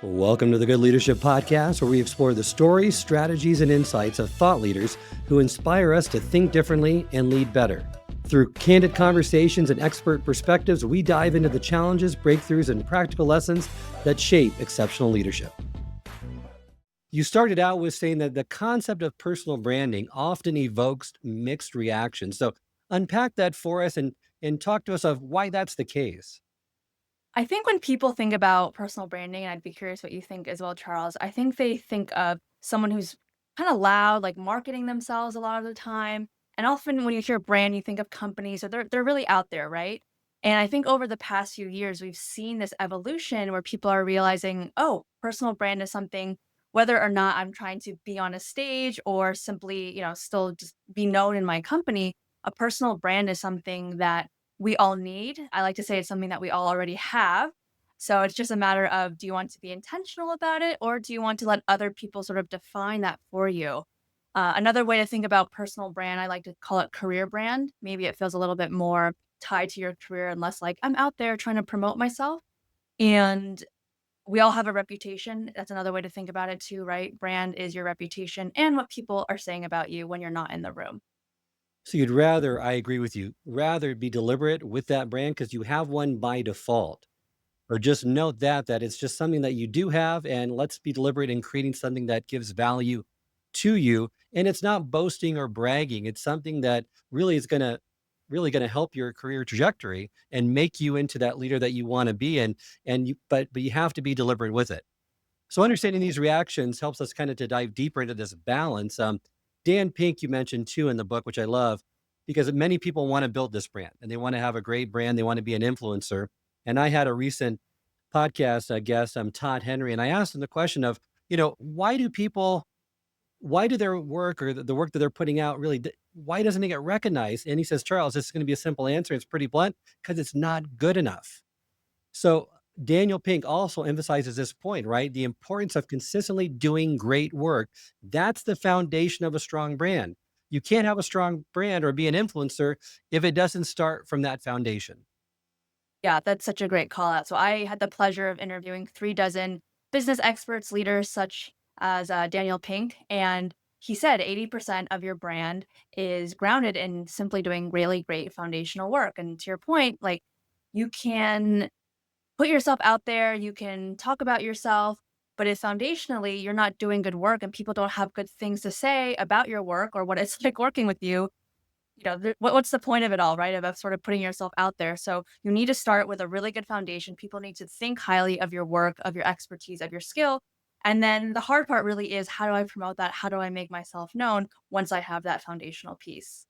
Welcome to the Good Leadership Podcast, where we explore the stories, strategies, and insights of thought leaders who inspire us to think differently and lead better. Through candid conversations and expert perspectives, we dive into the challenges, breakthroughs, and practical lessons that shape exceptional leadership. You started out with saying that the concept of personal branding often evokes mixed reactions. So unpack that for us and talk to us of why that's the case. I think when people think about personal branding, and I'd be curious what you think as well, Charles, I think they think of someone who's kind of loud, like marketing themselves a lot of the time. And often when you hear brand, you think of companies, so they're really out there, right? And I think over the past few years, we've seen this evolution where people are realizing, oh, personal brand is something, whether or not I'm trying to be on a stage or simply, still just be known in my company, a personal brand is something that we all need. I like to say it's something that we all already have. So it's just a matter of, do you want to be intentional about it, or do you want to let other people sort of define that for you? Another way to think about personal brand, I like to call it career brand. Maybe it feels a little bit more tied to your career and less like I'm out there trying to promote myself. And we all have a reputation. That's another way to think about it too, right? Brand is your reputation and what people are saying about you when you're not in the room. So you'd rather, I agree with you, rather be deliberate with that brand because you have one by default. Or just note that it's just something that you do have, and let's be deliberate in creating something that gives value to you. And it's not boasting or bragging. It's something that really is gonna help your career trajectory and make you into that leader that you want to be. And you but you have to be deliberate with it. So understanding these reactions helps us kind of to dive deeper into this balance. Dan Pink, you mentioned too in the book, which I love, because many people want to build this brand and they want to have a great brand. They want to be an influencer. And I had a recent podcast guest, Todd Henry, and I asked him the question of, why do their work or the work that they're putting out really, why doesn't it get recognized? And he says, Charles, this is going to be a simple answer. It's pretty blunt because it's not good enough. So Daniel Pink also emphasizes this point, right? The importance of consistently doing great work. That's the foundation of a strong brand. You can't have a strong brand or be an influencer if it doesn't start from that foundation. Yeah, that's such a great call out. So I had the pleasure of interviewing 3 dozen business experts, leaders such as Daniel Pink, and he said 80% of your brand is grounded in simply doing really great foundational work. And to your point, like you can put yourself out there, you can talk about yourself, but if foundationally you're not doing good work and people don't have good things to say about your work or what it's like working with you, what's the point of it all, right? Of sort of putting yourself out there. So you need to start with a really good foundation. People need to think highly of your work, of your expertise, of your skill. And then the hard part really is, how do I promote that? How do I make myself known once I have that foundational piece?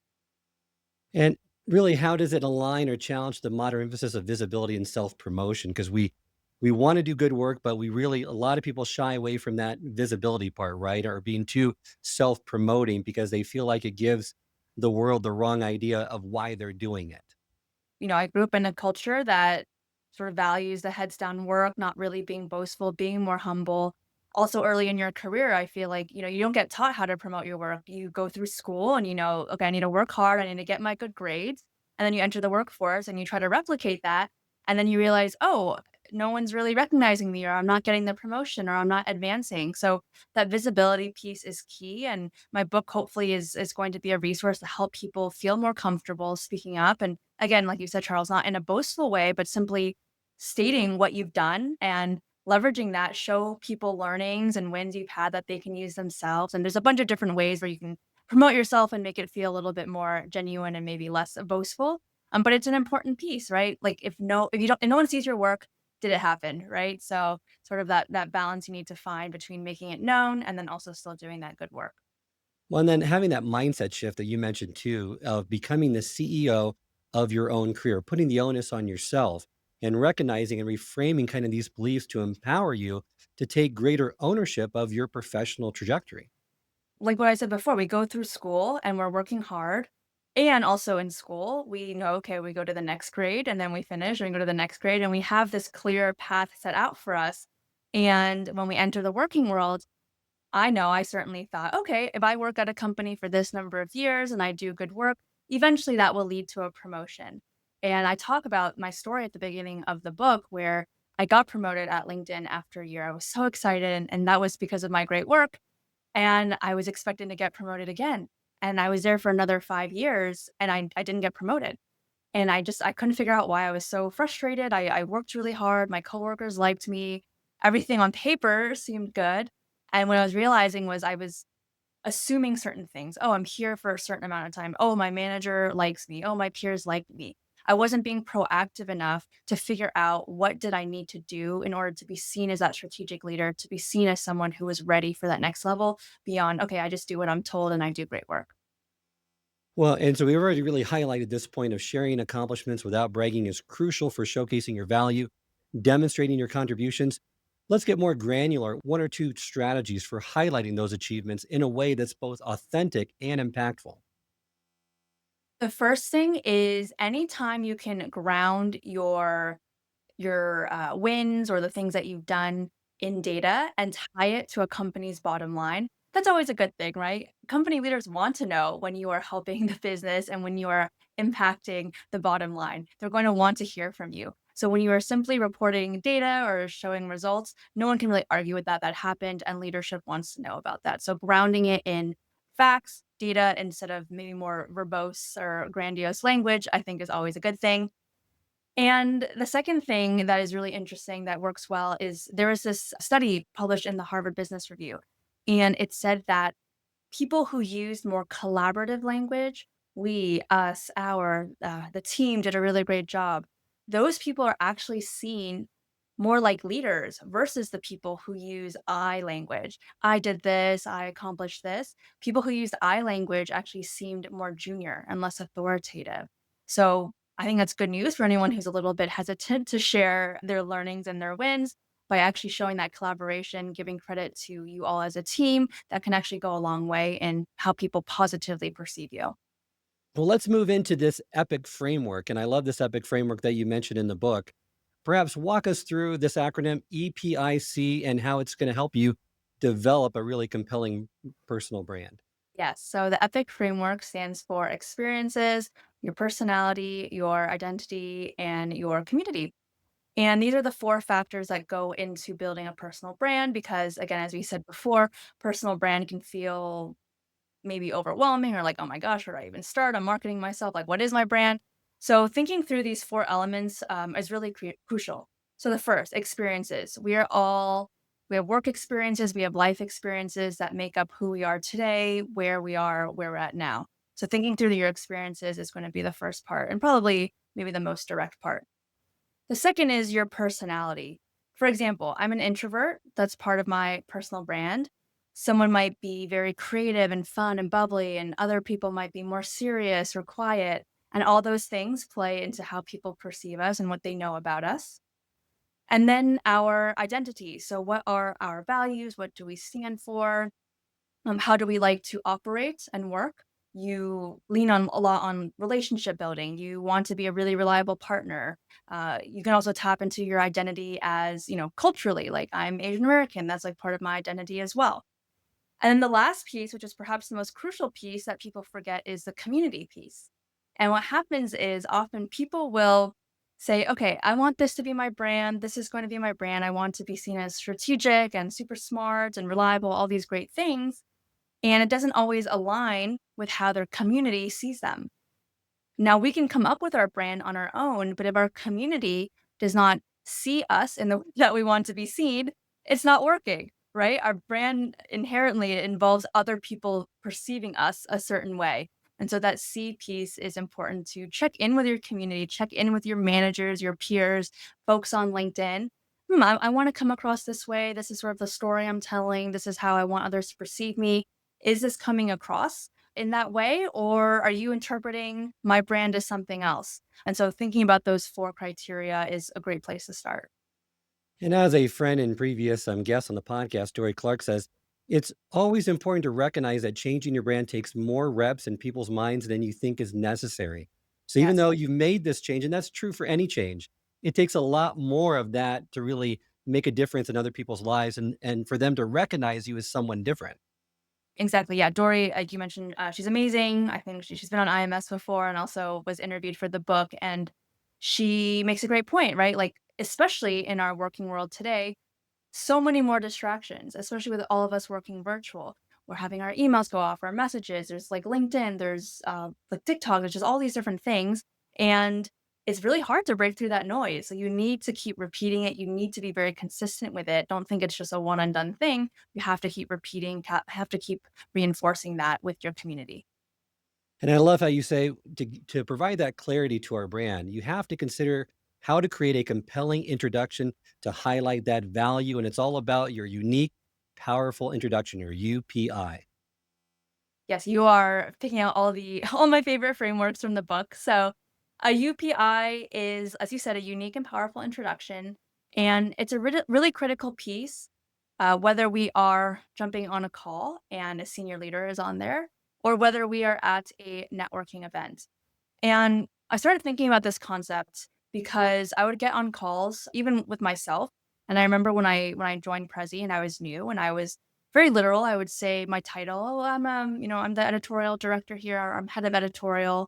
And really, how does it align or challenge the modern emphasis of visibility and self-promotion? Because we want to do good work, but we really a lot of people shy away from that visibility part, right? Or being too self-promoting because they feel like it gives the world the wrong idea of why they're doing it. I grew up in a culture that sort of values the heads down work, not really being boastful, being more humble. Also, early in your career, I feel like, you don't get taught how to promote your work. You go through school and okay, I need to work hard, I need to get my good grades. And then you enter the workforce and you try to replicate that. And then you realize, oh, no one's really recognizing me, or I'm not getting the promotion, or I'm not advancing. So that visibility piece is key. And my book hopefully is going to be a resource to help people feel more comfortable speaking up. And again, like you said, Charles, not in a boastful way, but simply stating what you've done and leveraging that, show people learnings and wins you've had that they can use themselves. And there's a bunch of different ways where you can promote yourself and make it feel a little bit more genuine and maybe less boastful. But it's an important piece, right? Like if you don't, if no one sees your work, did it happen, right? So sort of that balance you need to find between making it known and then also still doing that good work. Well, and then having that mindset shift that you mentioned too, of becoming the CEO of your own career, putting the onus on yourself and recognizing and reframing kind of these beliefs to empower you to take greater ownership of your professional trajectory. Like what I said before, we go through school and we're working hard. And also in school, we know, okay, we go to the next grade and then we finish and we go to the next grade and we have this clear path set out for us. And when we enter the working world, I know I certainly thought, okay, if I work at a company for this number of years and I do good work, eventually that will lead to a promotion. And I talk about my story at the beginning of the book where I got promoted at LinkedIn after a year. I was so excited, and that was because of my great work. And I was expecting to get promoted again. And I was there for another 5 years and I didn't get promoted. And I couldn't figure out why I was so frustrated. I worked really hard. My coworkers liked me. Everything on paper seemed good. And what I was realizing was I was assuming certain things. Oh, I'm here for a certain amount of time. Oh, my manager likes me. Oh, my peers like me. I wasn't being proactive enough to figure out what did I need to do in order to be seen as that strategic leader, to be seen as someone who was ready for that next level beyond, okay, I just do what I'm told and I do great work. Well, and so we've already really highlighted this point of sharing accomplishments without bragging is crucial for showcasing your value, demonstrating your contributions. Let's get more granular. One or two strategies for highlighting those achievements in a way that's both authentic and impactful. The first thing is anytime you can ground your wins or the things that you've done in data and tie it to a company's bottom line, that's always a good thing, right? Company leaders want to know when you are helping the business and when you are impacting the bottom line. They're going to want to hear from you. So when you are simply reporting data or showing results, no one can really argue with that. That happened, and leadership wants to know about that. So grounding it in facts, data, instead of maybe more verbose or grandiose language, I think is always a good thing. And the second thing that is really interesting that works well is there was this study published in the Harvard Business Review, and it said that people who used more collaborative language, we, us, our, the team did a really great job. Those people are actually seen more like leaders versus the people who use I language. I did this, I accomplished this. People who used I language actually seemed more junior and less authoritative. So I think that's good news for anyone who's a little bit hesitant to share their learnings and their wins by actually showing that collaboration, giving credit to you all as a team, that can actually go a long way in how people positively perceive you. Well, let's move into this epic framework. And I love this epic framework that you mentioned in the book. Perhaps walk us through this acronym EPIC and how it's going to help you develop a really compelling personal brand. Yes. So the EPIC framework stands for experiences, your personality, your identity, and your community. And these are the four factors that go into building a personal brand because, again, as we said before, personal brand can feel maybe overwhelming or like, "Oh my gosh, where do I even start? I'm marketing myself. Like, what is my brand?" So thinking through these 4 elements, is really crucial. So the first, experiences. We have work experiences, we have life experiences that make up who we are today, where we are, where we're at now. So thinking through your experiences is gonna be the first part and probably maybe the most direct part. The second is your personality. For example, I'm an introvert. That's part of my personal brand. Someone might be very creative and fun and bubbly, and other people might be more serious or quiet. And all those things play into how people perceive us and what they know about us. And then our identity. So, what are our values? What do we stand for? How do we like to operate and work? You lean on a lot on relationship building. You want to be a really reliable partner. You can also tap into your identity as, culturally, like I'm Asian American. That's like part of my identity as well. And then the last piece, which is perhaps the most crucial piece that people forget, is the community piece. And what happens is often people will say, okay, I want this to be my brand. This is going to be my brand. I want to be seen as strategic and super smart and reliable, all these great things, and it doesn't always align with how their community sees them. Now, we can come up with our brand on our own, but if our community does not see us in the way that we want to be seen, it's not working, right? Our brand inherently involves other people perceiving us a certain way. And so that C piece is important to check in with your community, check in with your managers, your peers, folks on LinkedIn. I want to come across this way. This is sort of the story I'm telling. This is how I want others to perceive me. Is this coming across in that way, or are you interpreting my brand as something else? And so thinking about those 4 criteria is a great place to start. And as a friend and previous guest on the podcast, Dory Clark says, it's always important to recognize that changing your brand takes more reps in people's minds than you think is necessary. So even Yes. though you've made this change, and that's true for any change, it takes a lot more of that to really make a difference in other people's lives and for them to recognize you as someone different. Exactly, yeah, Dory, like you mentioned, she's amazing. I think she's been on IMS before and also was interviewed for the book, and she makes a great point, right? Like, especially in our working world today, so many more distractions, especially with all of us working virtual. We're having our emails go off, our messages, there's like LinkedIn, there's like TikTok, there's just all these different things. And it's really hard to break through that noise. So you need to keep repeating it. You need to be very consistent with it. Don't think it's just a one and done thing. You have to keep repeating, have to keep reinforcing that with your community. And I love how you say to provide that clarity to our brand, you have to consider how to create a compelling introduction to highlight that value. And it's all about your unique, powerful introduction, your UPI. Yes, you are picking out all the all my favorite frameworks from the book. So, a UPI is, as you said, a unique and powerful introduction, and it's a really critical piece, whether we are jumping on a call and a senior leader is on there, or whether we are at a networking event. And I started thinking about this concept because I would get on calls, even with myself. And I remember when I joined Prezi and I was new and I was very literal. I would say my title, oh, I'm the editorial director here, or I'm head of editorial.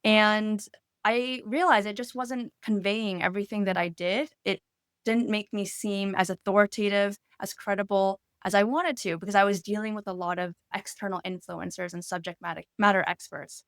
And I realized it just wasn't conveying everything that I did. It didn't make me seem as authoritative, as credible as I wanted to, because I was dealing with a lot of external influencers and subject matter experts.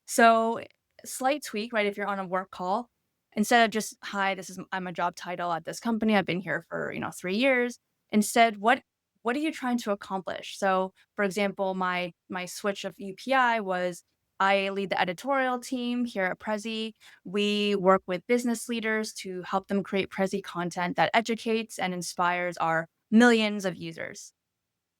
So, slight tweak, right? If you're on a work call, instead of just, "Hi, I'm a job title at this company. I've been here for, 3 years." Instead, what are you trying to accomplish? So, for example, my switch of UPI was I lead the editorial team here at Prezi. We work with business leaders to help them create Prezi content that educates and inspires our millions of users.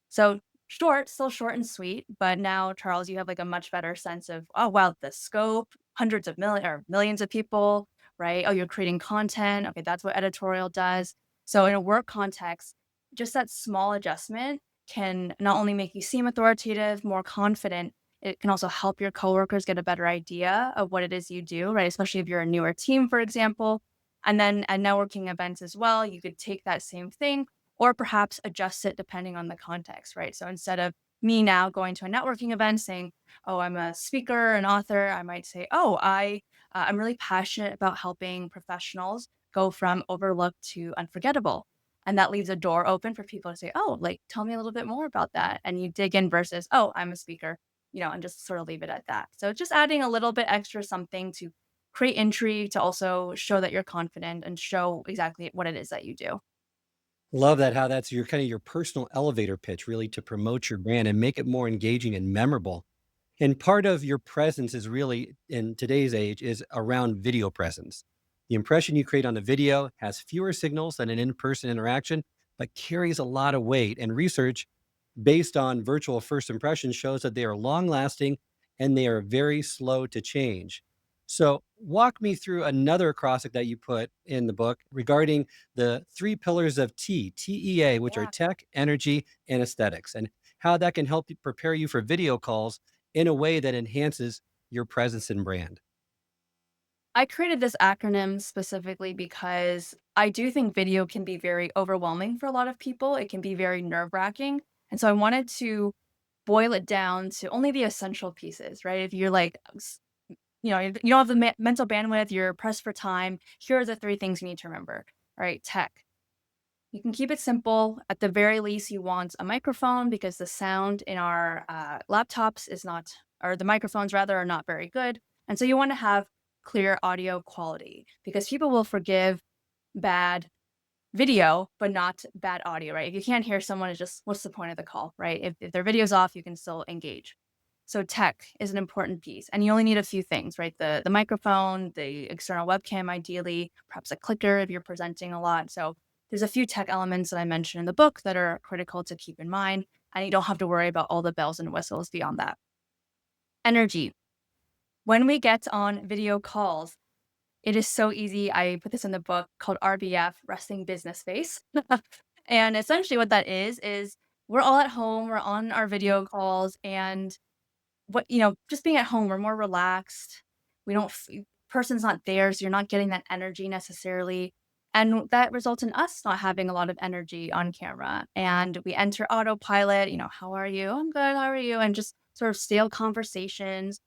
So short, still short and sweet, but now, Charles, you have like a much better sense of, oh, wow, the scope, hundreds of million or millions of people, right? Oh, you're creating content. Okay, that's what editorial does. So in a work context, just that small adjustment can not only make you seem authoritative, more confident, it can also help your coworkers get a better idea of what it is you do, right? Especially if you're a newer team, for example. And then at networking events as well, you could take that same thing or perhaps adjust it depending on the context, right? So instead of me now going to a networking event saying, "Oh, I'm a speaker, an author," I might say, "Oh, I'm really passionate about helping professionals go from overlooked to unforgettable." And that leaves a door open for people to say, "Oh, like tell me a little bit more about that." And you dig in versus, "Oh, I'm a speaker," and just sort of leave it at that. So just adding a little bit extra something to create intrigue, to also show that you're confident and show exactly what it is that you do. Love that, how that's your kind of your personal elevator pitch, really to promote your brand and make it more engaging and memorable. And part of your presence is really, in today's age, is around video presence. The impression you create on the video has fewer signals than an in-person interaction, but carries a lot of weight. And research based on virtual first impressions shows that they are long lasting and they are very slow to change. So, walk me through another acrostic that you put in the book regarding the three pillars of TEA, which are Yeah. tech, energy, and aesthetics, and how that can help you prepare you for video calls in a way that enhances your presence and brand. I created this acronym specifically because I do think video can be very overwhelming for a lot of people. It can be very nerve-wracking. And so I wanted to boil it down to only the essential pieces, right? If you're like, you don't have the mental bandwidth, you're pressed for time, here are the three things you need to remember. All right, tech. You can keep it simple. At the very least, you want a microphone because the sound in our laptops is not, or the microphones rather, are not very good. And so you want to have clear audio quality because people will forgive bad video, but not bad audio, right? If you can't hear someone, it's just what's the point of the call, right? If their video's off, you can still engage. So tech is an important piece, and you only need a few things, right? The microphone, the external webcam, ideally, perhaps a clicker if you're presenting a lot. So there's a few tech elements that I mentioned in the book that are critical to keep in mind, and you don't have to worry about all the bells and whistles beyond that. Energy. When we get on video calls, it is so easy. I put this in the book called RBF, Resting Business Face. And essentially what that is we're all at home, we're on our video calls, and just being at home, we're more relaxed. We don't f person's not there, so you're not getting that energy necessarily, and that results in us not having a lot of energy on camera, and we enter autopilot, "How are you?" "I'm good, how are you?" And just sort of stale conversations.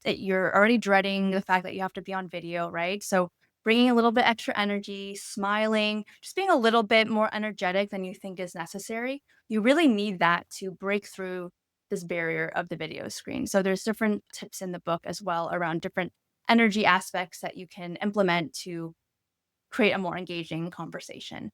You're already dreading the fact that you have to be on video, right? So bringing a little bit extra energy, smiling, just being a little bit more energetic than you think is necessary. You really need that to break through this barrier of the video screen. So there's different tips in the book as well around different energy aspects that you can implement to create a more engaging conversation.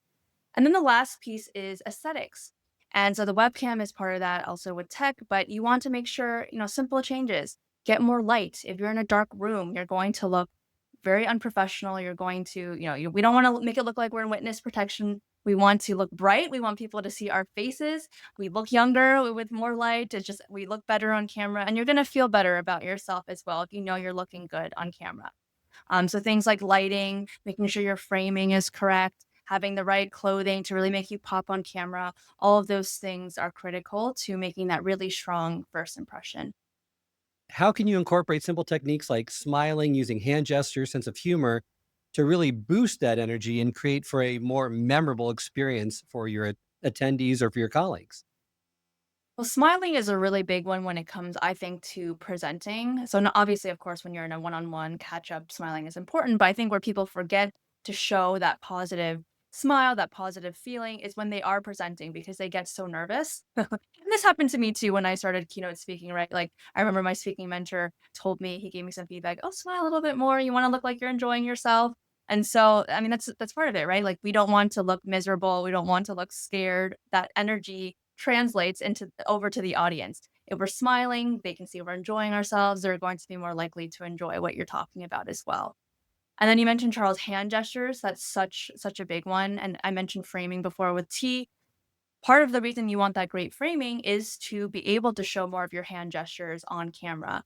And then the last piece is aesthetics. And so the webcam is part of that also with tech, but you want to make sure, simple changes. Get more light. If you're in a dark room, you're going to look very unprofessional. You're going to, we don't want to make it look like we're in witness protection. We want to look bright. We want people to see our faces. We look younger with more light. It's just, we look better on camera, and you're going to feel better about yourself as well if you know you're looking good on camera. So things like lighting, making sure your framing is correct, having the right clothing to really make you pop on camera, all of those things are critical to making that really strong first impression. How can you incorporate simple techniques like smiling, using hand gestures, sense of humor to really boost that energy and create for a more memorable experience for your attendees or for your colleagues? Well, smiling is a really big one when it comes, I think, to presenting. So, obviously, of course, when you're in a one-on-one catch-up, smiling is important. But I think where people forget to show that positive smile, that positive feeling, is when they are presenting because they get so nervous. And this happened to me too when I started keynote speaking. Right, like I remember my speaking mentor told me, he gave me some feedback. Oh, smile a little bit more. You want to look like you're enjoying yourself. And so, I mean, that's part of it, right? Like we don't want to look miserable. We don't want to look scared. That energy translates into over to the audience. If we're smiling, they can see we're enjoying ourselves. They're going to be more likely to enjoy what you're talking about as well. And then you mentioned Charles hand gestures. That's such a big one. And I mentioned framing before with T. Part of the reason you want that great framing is to be able to show more of your hand gestures on camera.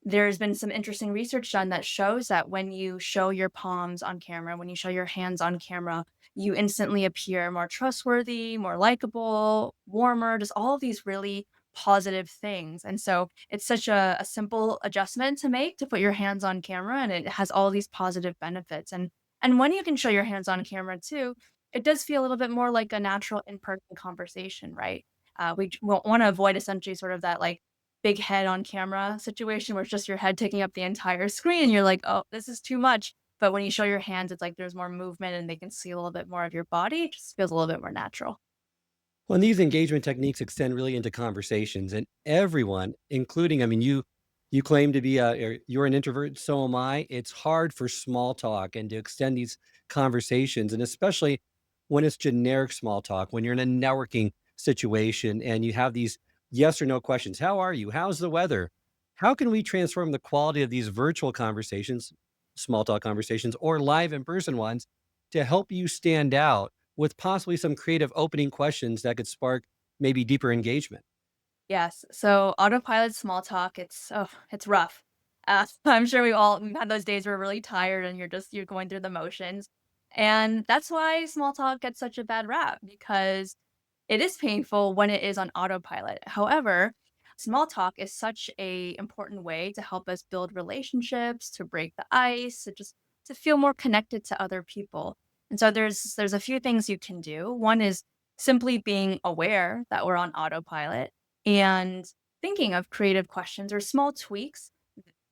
There's been some interesting research done that shows that when you show your palms on camera, when you show your hands on camera, you instantly appear more trustworthy, more likable, warmer, just all of these really positive things. And so it's such a simple adjustment to make to put your hands on camera, and it has all these positive benefits. And when you can show your hands on camera too, it does feel a little bit more like a natural in-person conversation, right? We want to avoid essentially sort of that like big head on camera situation where it's just your head taking up the entire screen and you're like, "Oh, this is too much." But when you show your hands, it's like there's more movement and they can see a little bit more of your body. It just feels a little bit more natural. Well, and these engagement techniques extend really into conversations, and everyone, including, I mean, you claim to be you're an introvert, so am I. It's hard for small talk and to extend these conversations, and especially when it's generic small talk, when you're in a networking situation and you have these yes or no questions. How are you? How's the weather? How can we transform the quality of these virtual conversations, small talk conversations, or live in person ones to help you stand out with possibly some creative opening questions that could spark maybe deeper engagement? Yes. So autopilot small talk, it's rough. I'm sure we've had those days where we're really tired and you're going through the motions. And that's why small talk gets such a bad rap because it is painful when it is on autopilot. However, small talk is such a important way to help us build relationships, to break the ice, to feel more connected to other people. And so there's a few things you can do. One is simply being aware that we're on autopilot and thinking of creative questions or small tweaks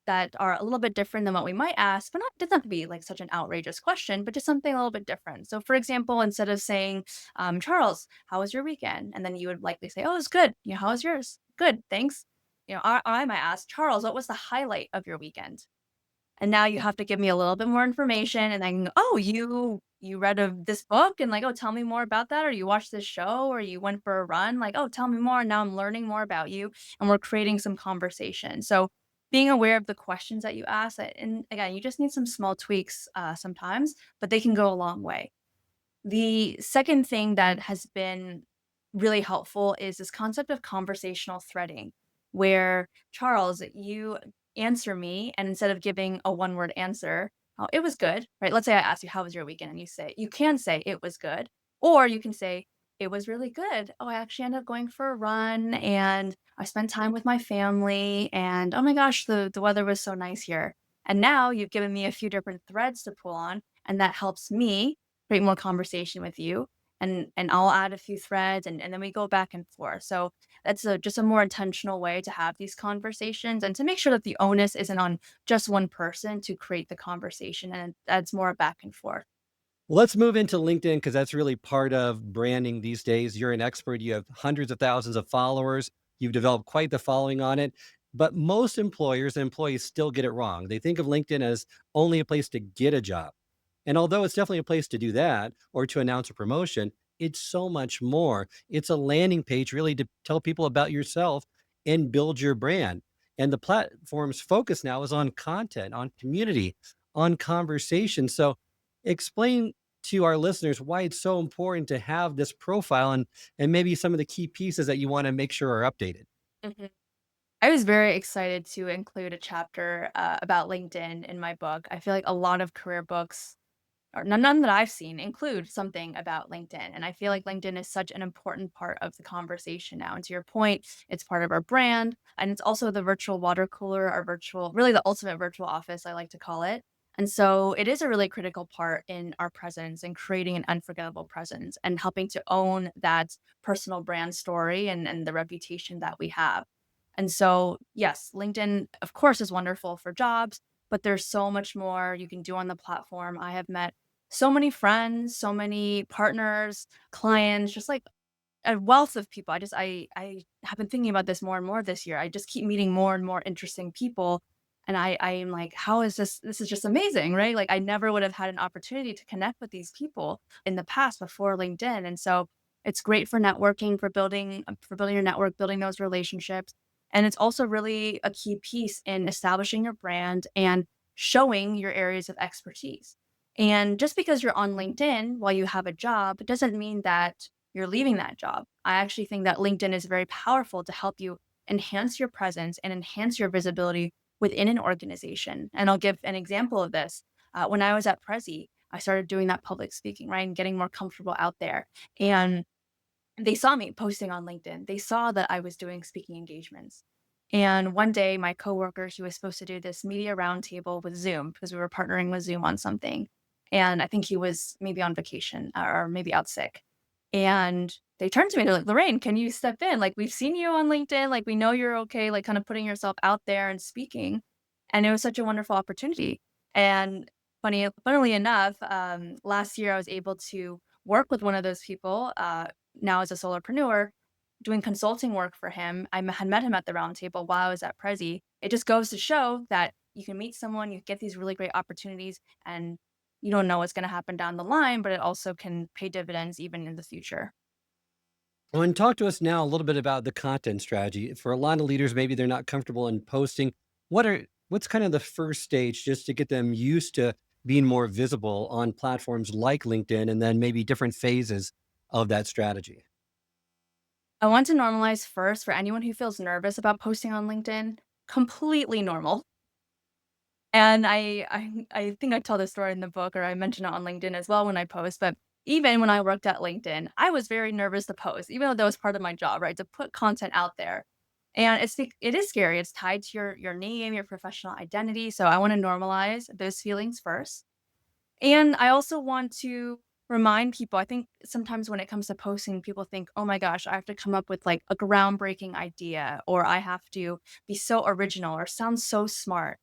that are a little bit different than what we might ask, but not doesn't have to be like such an outrageous question, but just something a little bit different. So, for example, instead of saying, "Charles, how was your weekend?" and then you would likely say, "Oh, it was good. How was yours? Good, thanks." I might ask, "Charles, what was the highlight of your weekend?" And now you have to give me a little bit more information, and then, "Oh, you read of this book?" And like, "Oh, tell me more about that," or "You watched this show," or "You went for a run." Like, "Oh, tell me more." Now I'm learning more about you, and we're creating some conversation. So, being aware of the questions that you ask, and again, you just need some small tweaks, sometimes, but they can go a long way. The second thing that has been really helpful is this concept of conversational threading, where Charles, you answer me, and instead of giving a one word answer, oh, it was good, right? Let's say I ask you, how was your weekend? And you can say it was good, or you can say, it was really good. Oh, I actually ended up going for a run and I spent time with my family. And oh my gosh, the weather was so nice here. And now you've given me a few different threads to pull on, and that helps me create more conversation with you. and I'll add a few threads and then we go back and forth. So that's just a more intentional way to have these conversations and to make sure that the onus isn't on just one person to create the conversation and that's more back and forth. Let's move into LinkedIn because that's really part of branding these days. You're an expert. You have hundreds of thousands of followers. You've developed quite the following on it. But most employers and employees still get it wrong. They think of LinkedIn as only a place to get a job. And although it's definitely a place to do that or to announce a promotion, it's so much more. It's a landing page really to tell people about yourself and build your brand. And the platform's focus now is on content, on community, on conversation. So explain to our listeners why it's so important to have this profile and maybe some of the key pieces that you want to make sure are updated. Mhm. I was very excited to include a chapter about LinkedIn in my book. I feel like a lot of career books or none that I've seen include something about LinkedIn. And I feel like LinkedIn is such an important part of the conversation now. And to your point, it's part of our brand and it's also the virtual water cooler, our virtual, really the ultimate virtual office, I like to call it. And so it is a really critical part in our presence and creating an unforgettable presence and helping to own that personal brand story and the reputation that we have. And so, yes, LinkedIn, of course, is wonderful for jobs, but there's so much more you can do on the platform. I have met so many friends, so many partners, clients, just like a wealth of people. I have been thinking about this more and more this year. I just keep meeting more and more interesting people. And I am like, how is this? This is just amazing, right? Like I never would have had an opportunity to connect with these people in the past before LinkedIn. And so it's great for networking, for building your network, building those relationships. And it's also really a key piece in establishing your brand and showing your areas of expertise. And just because you're on LinkedIn while you have a job, it doesn't mean that you're leaving that job. I actually think that LinkedIn is very powerful to help you enhance your presence and enhance your visibility within an organization. And I'll give an example of this. When I was at Prezi, I started doing that public speaking, right, and getting more comfortable out there. And they saw me posting on LinkedIn. They saw that I was doing speaking engagements. And one day, my coworker, she was supposed to do this media roundtable with Zoom because we were partnering with Zoom on something. And I think he was maybe on vacation or maybe out sick. And they turned to me, they're like, Lorraine, can you step in? Like, we've seen you on LinkedIn. Like, we know you're okay, like, kind of putting yourself out there and speaking. And it was such a wonderful opportunity. And funnily enough, last year I was able to work with one of those people. Now as a solopreneur, doing consulting work for him. Had met him at the roundtable while I was at Prezi. It just goes to show that you can meet someone, you get these really great opportunities, and you don't know what's going to happen down the line, but it also can pay dividends even in the future. Well, and talk to us now a little bit about the content strategy. For a lot of leaders, maybe they're not comfortable in posting. What's kind of the first stage just to get them used to being more visible on platforms like LinkedIn and then maybe different phases of that strategy? I want to normalize first for anyone who feels nervous about posting on LinkedIn, completely normal. And I think I tell this story in the book or I mention it on LinkedIn as well when I post, but even when I worked at LinkedIn, I was very nervous to post, even though that was part of my job, right? To put content out there. And it is scary. It's tied to your name, your professional identity. So I want to normalize those feelings first. And I also want to remind people, I think sometimes when it comes to posting, people think, oh my gosh, I have to come up with like a groundbreaking idea, or I have to be so original or sound so smart.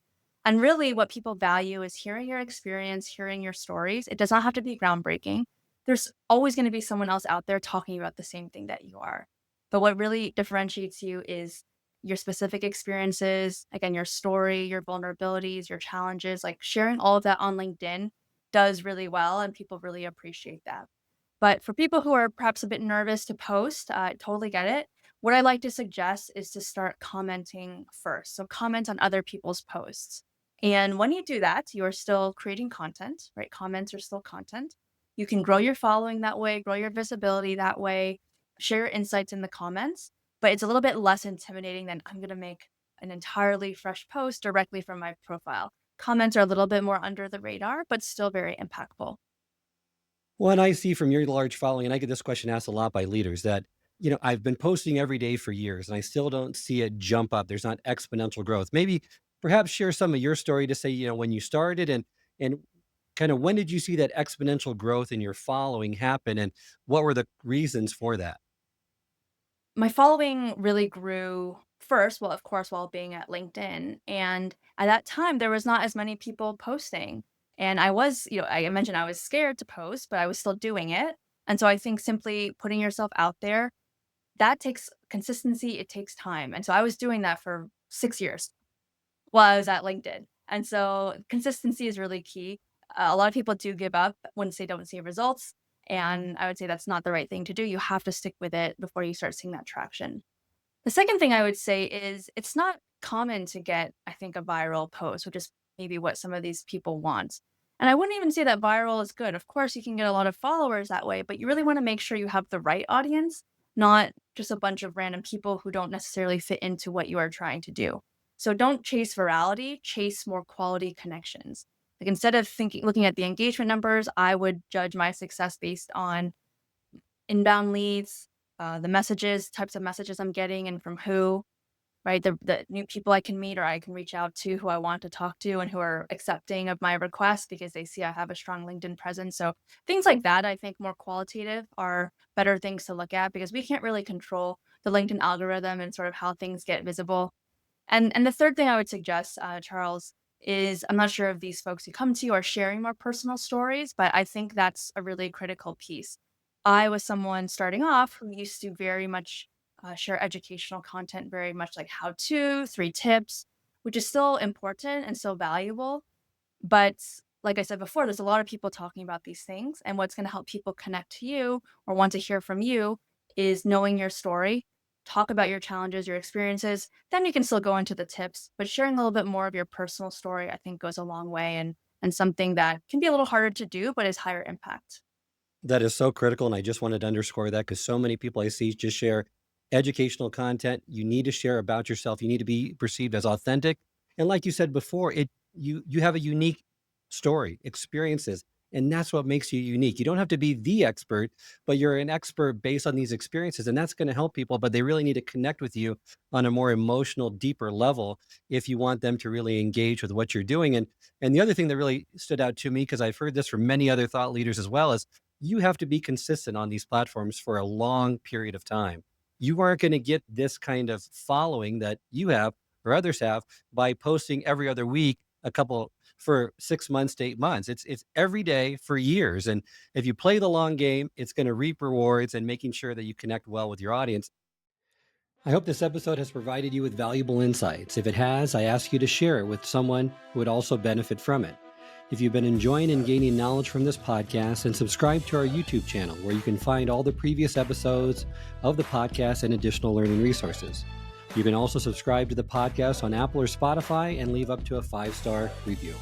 And really, what people value is hearing your experience, hearing your stories. It does not have to be groundbreaking. There's always going to be someone else out there talking about the same thing that you are. But what really differentiates you is your specific experiences, again, your story, your vulnerabilities, your challenges, like sharing all of that on LinkedIn does really well, and people really appreciate that. But for people who are perhaps a bit nervous to post, I totally get it. What I like to suggest is to start commenting first. So comment on other people's posts. And when you do that, you are still creating content, right? Comments are still content. You can grow your following that way, grow your visibility that way, share your insights in the comments, but it's a little bit less intimidating than I'm going to make an entirely fresh post directly from my profile. Comments are a little bit more under the radar, but still very impactful. Well, and I see from your large following, and I get this question asked a lot by leaders that, I've been posting every day for years and I still don't see it jump up. There's not exponential growth. Maybe perhaps share some of your story to say, when you started and kind of when did you see that exponential growth in your following happen, and what were the reasons for that? My following really grew first, well, of course, while being at LinkedIn. And at that time, there was not as many people posting. And I was, I mentioned I was scared to post, but I was still doing it. And so I think simply putting yourself out there, that takes consistency, it takes time. And so I was doing that for 6 years while I was at LinkedIn. And so consistency is really key. A lot of people do give up once they don't see results. And I would say that's not the right thing to do. You have to stick with it before you start seeing that traction. The second thing I would say is it's not common to get, I think, a viral post, which is maybe what some of these people want. And I wouldn't even say that viral is good. Of course, you can get a lot of followers that way, but you really want to make sure you have the right audience, not just a bunch of random people who don't necessarily fit into what you are trying to do. So don't chase virality, chase more quality connections. Like instead of looking at the engagement numbers, I would judge my success based on inbound leads, the messages, types of messages I'm getting and from who, right? The new people I can meet or I can reach out to who I want to talk to and who are accepting of my request because they see I have a strong LinkedIn presence. So things like that, I think more qualitative are better things to look at because we can't really control the LinkedIn algorithm and sort of how things get visible. And the third thing I would suggest, Charles, is I'm not sure if these folks who come to you are sharing more personal stories, but I think that's a really critical piece. I was someone starting off who used to very much share educational content, very much like how to, 3 tips, which is still important and still valuable. But like I said before, there's a lot of people talking about these things. And what's going to help people connect to you or want to hear from you is knowing your story, talk about your challenges, your experiences. Then you can still go into the tips, but sharing a little bit more of your personal story, I think goes a long way and something that can be a little harder to do, but is higher impact. That is so critical, and I just wanted to underscore that because so many people I see just share educational content. You need to share about yourself. You need to be perceived as authentic, and like you said before, you have a unique story, experiences, and that's what makes you unique. You don't have to be the expert, but you're an expert based on these experiences, and that's going to help people. But they really need to connect with you on a more emotional, deeper level if you want them to really engage with what you're doing. And the other thing that really stood out to me, because I've heard this from many other thought leaders as well, is you have to be consistent on these platforms for a long period of time. You aren't going to get this kind of following that you have or others have by posting every other week a couple for 6 months to 8 months. It's every day for years. And if you play the long game, it's going to reap rewards and making sure that you connect well with your audience. I hope this episode has provided you with valuable insights. If it has, I ask you to share it with someone who would also benefit from it. If you've been enjoying and gaining knowledge from this podcast, then subscribe to our YouTube channel where you can find all the previous episodes of the podcast and additional learning resources. You can also subscribe to the podcast on Apple or Spotify and leave up to a 5-star review.